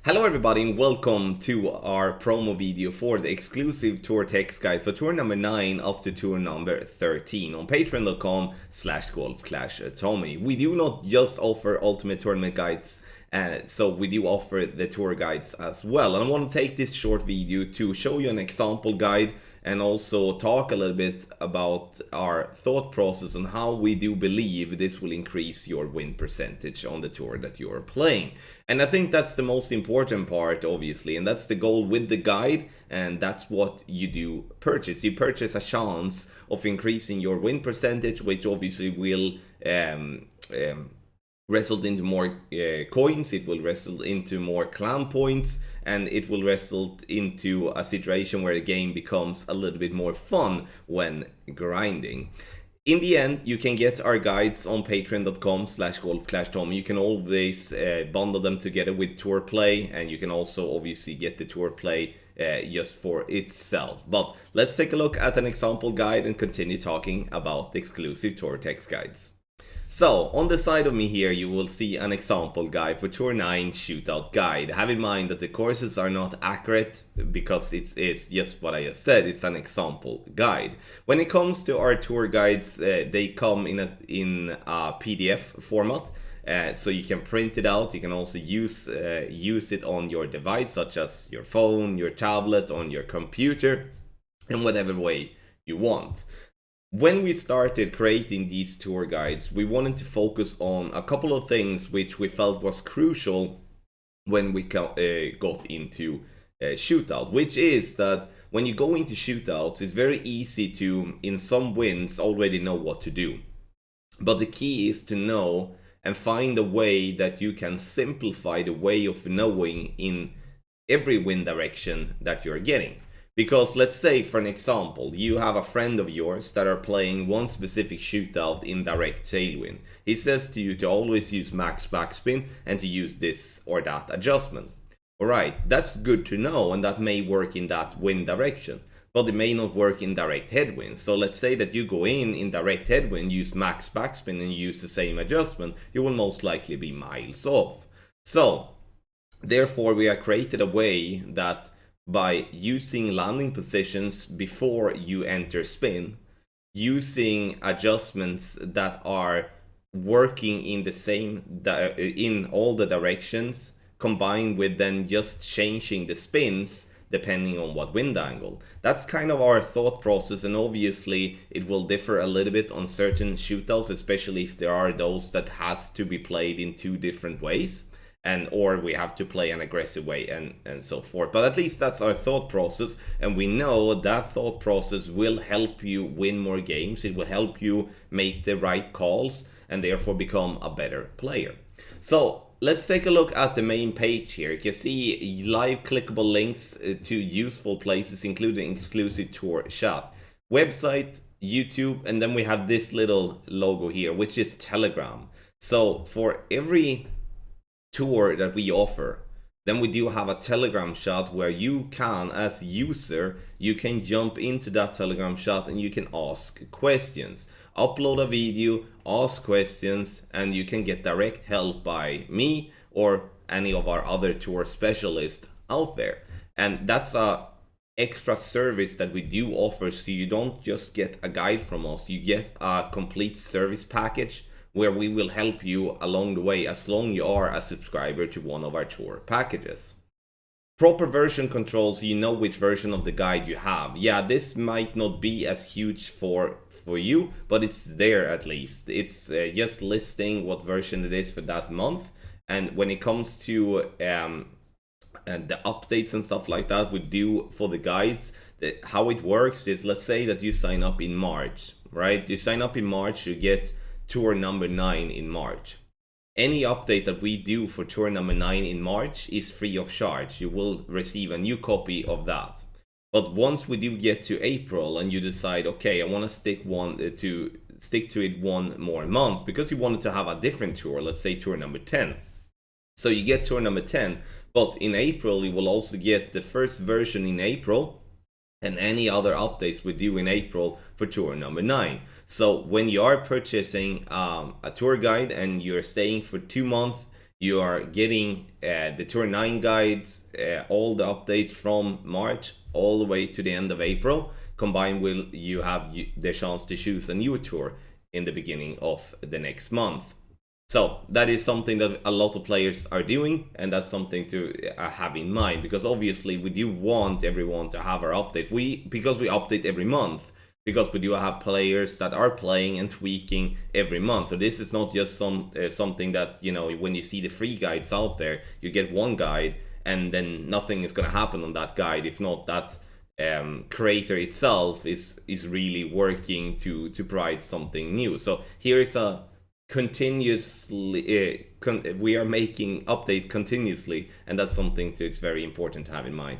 Hello everybody and welcome to our promo video for the exclusive tour text guide for tour number 9 up to tour number 13 on patreon.com/golfclashtommy. We do not just offer ultimate tournament guides, so we do offer the tour guides as well. And I want to take this short video to show you an example guide and also talk a little bit about our thought process on how we do believe this will increase your win percentage on the tour that you are playing. And I think that's the most important part, obviously, and that's the goal with the guide, and that's what you do purchase. You purchase a chance of increasing your win percentage, which obviously will result into more coins, it will result into more clan points, and it will result into a situation where the game becomes a little bit more fun when grinding. In the end, you can get our guides on patreon.com/golfclashtommy. You can always bundle them together with tour play, and you can also obviously get the tour play just for itself. But let's take a look at an example guide and continue talking about the exclusive tour text guides. So, on the side of me here, you will see an example guide for Tour 9 Shootout Guide. Have in mind that the courses are not accurate because it's just what I just said, it's an example guide. When it comes to our tour guides, they come in a PDF format. So you can print it out, you can also use it on your device, such as your phone, your tablet, on your computer, in whatever way you want. When we started creating these tour guides, we wanted to focus on a couple of things which we felt was crucial when we got into shootout, which is that when you go into shootouts, it's very easy to, in some wins, already know what to do. But the key is to know and find a way that you can simplify the way of knowing in every win direction that you're getting. Because let's say, for an example, you have a friend of yours that are playing one specific shootout in direct tailwind. He says to you to always use max backspin and to use this or that adjustment. Alright, that's good to know, and that may work in that wind direction, but it may not work in direct headwind. So let's say that you go in direct headwind, use max backspin and use the same adjustment, you will most likely be miles off. So, therefore we have created a way that by using landing positions before you enter spin, using adjustments that are working in the same in all the directions, combined with then just changing the spins depending on what wind angle. That's kind of our thought process, and obviously it will differ a little bit on certain shootouts, especially if there are those that has to be played in two different ways, or we have to play an aggressive way and so forth. But at least that's our thought process, and we know that thought process will help you win more games. It will help you make the right calls and therefore become a better player. So let's take a look at the main page here. You can see live clickable links to useful places, including exclusive tour chat, website, YouTube, and then we have this little logo here, which is Telegram. So for every tour that we offer, then we do have a Telegram chat where you can, as user, you can jump into that Telegram chat and you can ask questions, upload a video, ask questions, and you can get direct help by me or any of our other tour specialists out there. And that's a extra service that we do offer, so you don't just get a guide from us, you get a complete service package where we will help you along the way as long as you are a subscriber to one of our tour packages. Proper version controls, so you know which version of the guide you have. Yeah, this might not be as huge for you, but it's there at least. It's just listing what version it is for that month. And when it comes to and the updates and stuff like that we do for the guides, how it works is, let's say that you sign up in March, right? You sign up in March, you get tour number 9 in March. Any update that we do for tour number 9 in March is free of charge. You will receive a new copy of that. But once we do get to April and you decide, okay, I want to stick to it one more month because you wanted to have a different tour, let's say tour number 10. So you get tour number 10, but in April you will also get the first version in April and any other updates we do in April for tour number 9. So when you are purchasing a tour guide and you're staying for 2 months, You are getting the Tour 9 guides, all the updates from March all the way to the end of April. Combined with you have the chance to choose a new tour in the beginning of the next month. So that is something that a lot of players are doing, and that's something to have in mind, because obviously we do want everyone to have our updates. Because we update every month, because we do have players that are playing and tweaking every month. So this is not just something that, you know, when you see the free guides out there, you get one guide and then nothing is going to happen on that guide if not that creator itself is really working to provide something new. So here is a continuously we are making updates continuously, and that's something it's very important to have in mind.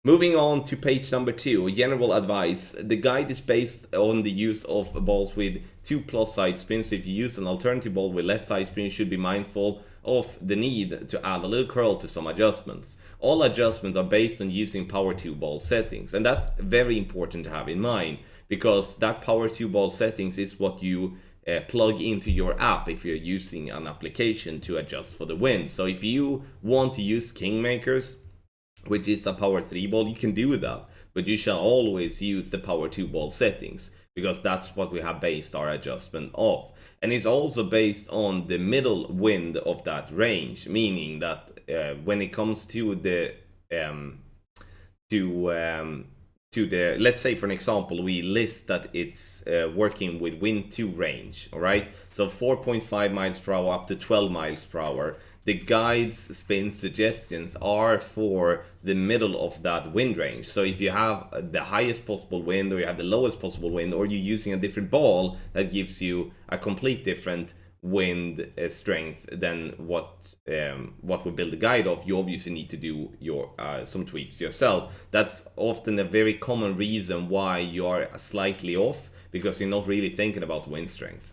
Moving on to page number 2, general advice. The guide is based on the use of balls with 2+ side spins. So if you use an alternative ball with less side spin, you should be mindful of the need to add a little curl to some adjustments. All adjustments are based on using power 2 ball settings, and that's very important to have in mind, because that power 2 ball settings is what you plug into your app if you're using an application to adjust for the wind. So if you want to use Kingmakers, which is a power 3 ball, you can do that, but you shall always use the power 2 ball settings, because that's what we have based our adjustment off. And it's also based on the middle wind of that range, meaning that when it comes to the let's say for an example, we list that it's working with wind 2 range, all right? So 4.5 miles per hour up to 12 miles per hour. The guide's spin suggestions are for the middle of that wind range. So if you have the highest possible wind, or you have the lowest possible wind, or you're using a different ball that gives you a complete different wind strength than what we build the guide of, you obviously need to do your some tweaks yourself. That's often a very common reason why you are slightly off, because you're not really thinking about wind strength.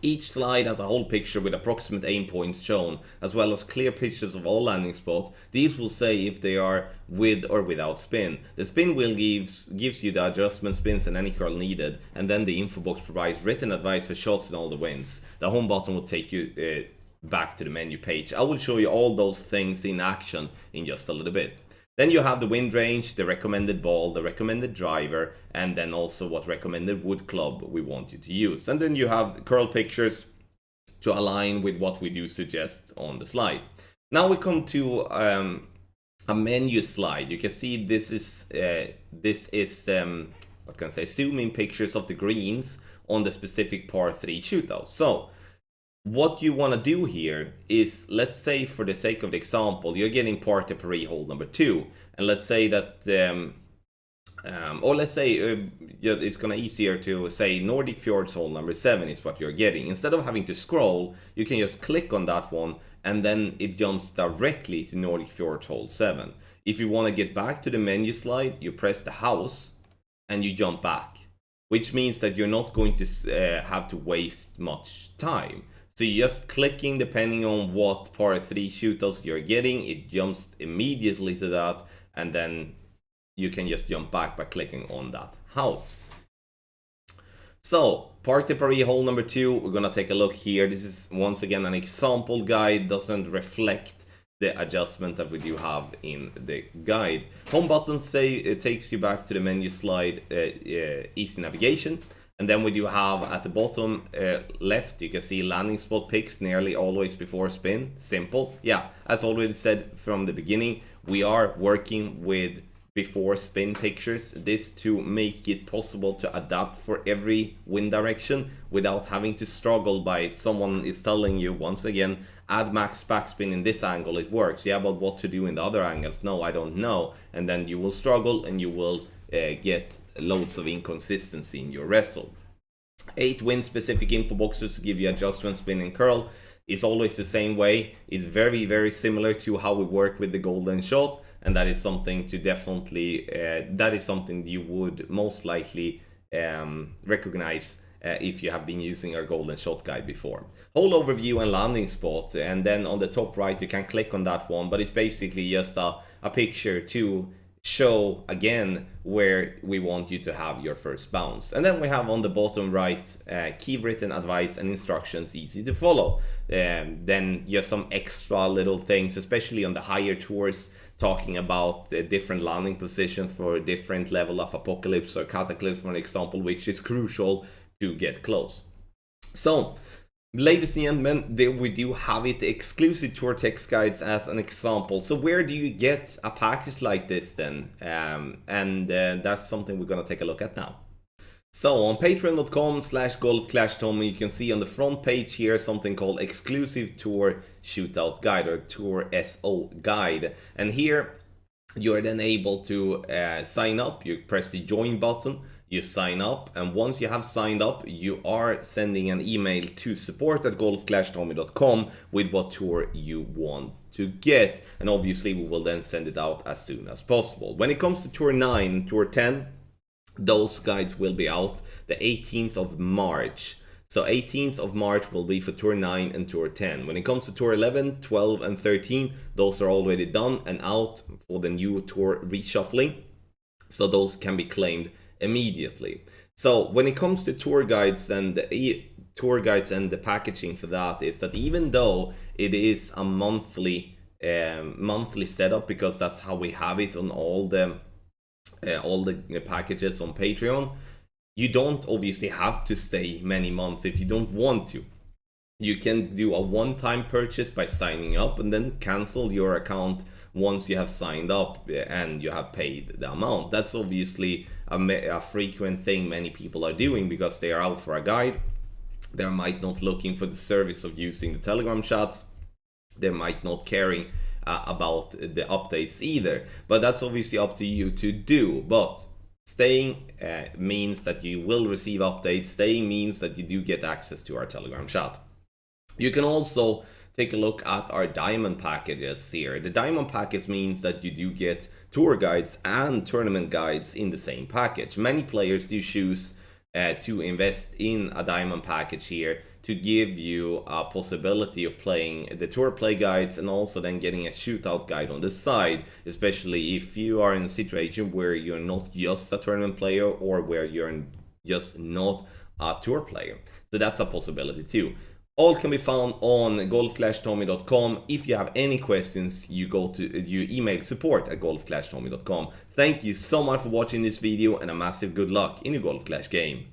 Each slide has a whole picture with approximate aim points shown, as well as clear pictures of all landing spots. These will say if they are with or without spin. The spin wheel gives you the adjustment spins and any curl needed, and then the info box provides written advice for shots in all the winds. The home button will take you back to the menu page. I will show you all those things in action in just a little bit. Then you have the wind range, the recommended ball, the recommended driver, and then also what recommended wood club we want you to use. And then you have curl pictures to align with what we do suggest on the slide. Now we come to a menu slide. You can see this is what can I say, zoom-in pictures of the greens on the specific par 3 shootout. So what you want to do here is, let's say for the sake of the example, you're getting par de Paris hole number 2, and let's say that or let's say it's gonna easier to say Nordic Fjords hole number 7 is what you're getting. Instead of having to scroll, you can just click on that one, and then it jumps directly to Nordic Fjords hole 7. If you want to get back to the menu slide, you press the house and you jump back, which means that you're not going to have to waste much time. So you're just clicking depending on what par 3 shootouts you're getting, it jumps immediately to that, and then you can just jump back by clicking on that house. So par de Paris hole number 2, we're gonna take a look here. This is once again an example guide, doesn't reflect the adjustment that we do have in the guide. Home button say it takes you back to the menu slide, easy navigation. And then we do have at the bottom left, you can see landing spot picks nearly always before spin. Simple. Yeah, as already said from the beginning, we are working with before spin pictures. This to make it possible to adapt for every wind direction without having to struggle by it. Someone is telling you, once again, add max backspin in this angle, it works. Yeah, but what to do in the other angles? No, I don't know. And then you will struggle and you will get loads of inconsistency in your wrestle. 8 wind specific info boxes to give you adjustment, spin and curl. Is always the same way. It's very, very similar to how we work with the golden shot, and that is something to definitely that is something you would most likely recognize if you have been using our golden shot guide before. Hole overview and landing spot, and then on the top right you can click on that one, but it's basically just a picture to show again where we want you to have your first bounce. And then we have on the bottom right key written advice and instructions easy to follow. Then just some extra little things, especially on the higher tours, talking about the different landing positions for a different level of apocalypse or cataclysm, for example, which is crucial to get close. So ladies and gentlemen, we do have it exclusive to our text guides as an example. So where do you get a package like this then? That's something we're going to take a look at now. So on patreon.com/golfclashtommy, you can see on the front page here something called exclusive tour shootout guide, or tour SO guide. And here you're then able to sign up. You press the join button, you sign up, and once you have signed up, you are sending an email to support@golfclashtommy.com with what tour you want to get, and obviously we will then send it out as soon as possible. When it comes to tour 9 and tour 10, those guides will be out the 18th of March. So 18th of March will be for tour 9 and tour 10. When it comes to tour 11, 12 and 13, those are already done and out for the new tour reshuffling. So those can be claimed immediately. So when it comes to tour guides and the packaging for that, is that even though it is a monthly setup, because that's how we have it on all the packages on Patreon, you don't obviously have to stay many months if you don't want to. You can do a one-time purchase by signing up and then cancel your account once you have signed up and you have paid the amount. That's obviously a frequent thing many people are doing because they are out for a guide. They might not looking for the service of using the Telegram chats. They might not caring about the updates either, but that's obviously up to you to do. But staying means that you will receive updates. Staying means that you do get access to our Telegram chat. You can also take a look at our diamond packages here. The diamond package means that you do get tour guides and tournament guides in the same package. Many players do choose to invest in a diamond package here to give you a possibility of playing the tour play guides and also then getting a shootout guide on the side, especially if you are in a situation where you're not just a tournament player or where you're just not a tour player. So that's a possibility too. All can be found on golfclashtommy.com. If you have any questions, you email support@golfclashtommy.com. Thank you so much for watching this video, and a massive good luck in your Golf Clash game.